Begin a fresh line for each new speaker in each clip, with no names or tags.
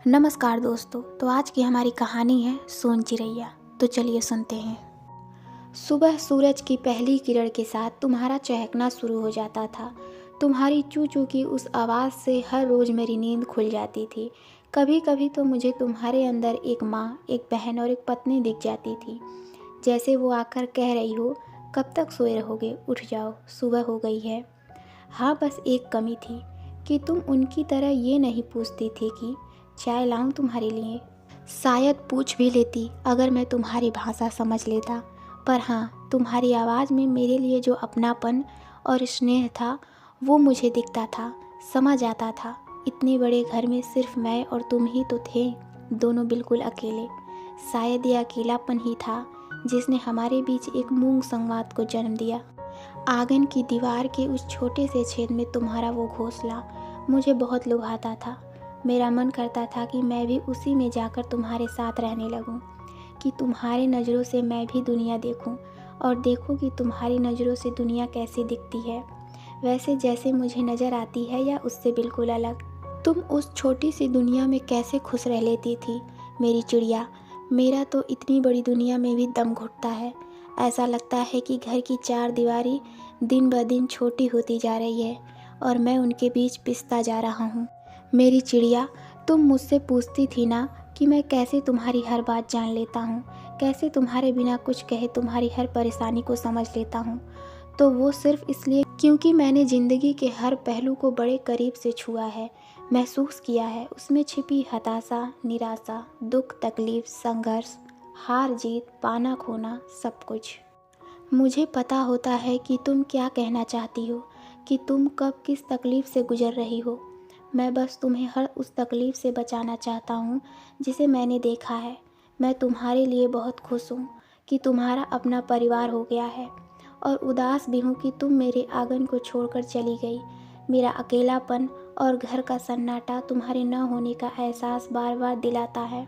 नमस्कार दोस्तों। तो आज की हमारी कहानी है सोन चिड़ैया। तो चलिए सुनते हैं। सुबह सूरज की पहली किरण के साथ तुम्हारा चहकना शुरू हो जाता था। तुम्हारी चू चू की उस आवाज़ से हर रोज़ मेरी नींद खुल जाती थी। कभी कभी तो मुझे तुम्हारे अंदर एक माँ, एक बहन और एक पत्नी दिख जाती थी, जैसे वो आकर कह रही हो, कब तक सोए रहोगे, उठ जाओ, सुबह हो गई है। हाँ, बस एक कमी थी कि तुम उनकी तरह ये नहीं पूछती थी कि चाय लाऊं तुम्हारे लिए। शायद पूछ भी लेती अगर मैं तुम्हारी भाषा समझ लेता, पर हाँ, तुम्हारी आवाज़ में मेरे लिए जो अपनापन और स्नेह था वो मुझे दिखता था, समझ आता था। इतने बड़े घर में सिर्फ मैं और तुम ही तो थे, दोनों बिल्कुल अकेले। शायद ये अकेलापन ही था जिसने हमारे बीच एक मूंग संवाद को जन्म दिया। आंगन की दीवार के उस छोटे से छेद में तुम्हारा वो घोंसला मुझे बहुत लुभाता था। मेरा मन करता था कि मैं भी उसी में जाकर तुम्हारे साथ रहने लगूं, कि तुम्हारी नज़रों से मैं भी दुनिया देखूं और देखूं कि तुम्हारी नज़रों से दुनिया कैसी दिखती है, वैसे जैसे मुझे नज़र आती है या उससे बिल्कुल अलग। तुम उस छोटी सी दुनिया में कैसे खुश रह लेती थी मेरी चिड़िया। मेरा तो इतनी बड़ी दुनिया में भी दम घुटता है। ऐसा लगता है कि घर की चार दीवारी दिन ब दिन छोटी होती जा रही है और मैं उनके बीच पिसता जा रहा हूँ। मेरी चिड़िया, तुम मुझसे पूछती थी ना कि मैं कैसे तुम्हारी हर बात जान लेता हूँ, कैसे तुम्हारे बिना कुछ कहे तुम्हारी हर परेशानी को समझ लेता हूँ। तो वो सिर्फ इसलिए क्योंकि मैंने ज़िंदगी के हर पहलू को बड़े करीब से छुआ है, महसूस किया है। उसमें छिपी हताशा, निराशा, दुख, तकलीफ, संघर्ष, हार जीत, पाना खोना, सब कुछ। मुझे पता होता है कि तुम क्या कहना चाहती हो, कि तुम कब किस तकलीफ़ से गुजर रही हो। मैं बस तुम्हें हर उस तकलीफ़ से बचाना चाहता हूँ जिसे मैंने देखा है। मैं तुम्हारे लिए बहुत खुश हूँ कि तुम्हारा अपना परिवार हो गया है, और उदास भी हूँ कि तुम मेरे आंगन को छोड़कर चली गई। मेरा अकेलापन और घर का सन्नाटा तुम्हारे न होने का एहसास बार बार दिलाता है।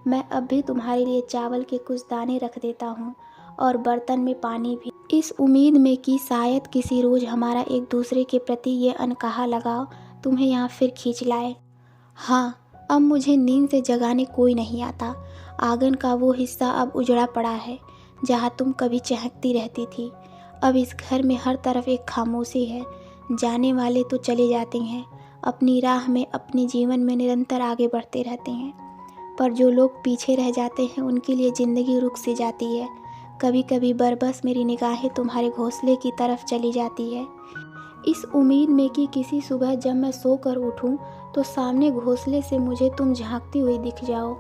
मैं अब भी तुम्हारे लिए चावल के कुछ दाने रख देता हूँ और बर्तन में पानी भी, इस उम्मीद में कि शायद किसी रोज़ हमारा एक दूसरे के प्रति ये अनकहा लगाव तुम्हें यहाँ फिर खींच लाए। हाँ, अब मुझे नींद से जगाने कोई नहीं आता। आंगन का वो हिस्सा अब उजड़ा पड़ा है जहाँ तुम कभी चहकती रहती थी। अब इस घर में हर तरफ एक खामोशी है। जाने वाले तो चले जाते हैं, अपनी राह में, अपने जीवन में निरंतर आगे बढ़ते रहते हैं, पर जो लोग पीछे रह जाते हैं उनके लिए ज़िंदगी रुक सी जाती है। कभी कभी बरबस मेरी निगाहें तुम्हारे घोंसले की तरफ चली जाती है, इस उम्मीद में कि किसी सुबह जब मैं सोकर उठूं तो सामने घोंसले से मुझे तुम झांकती हुई दिख जाओ।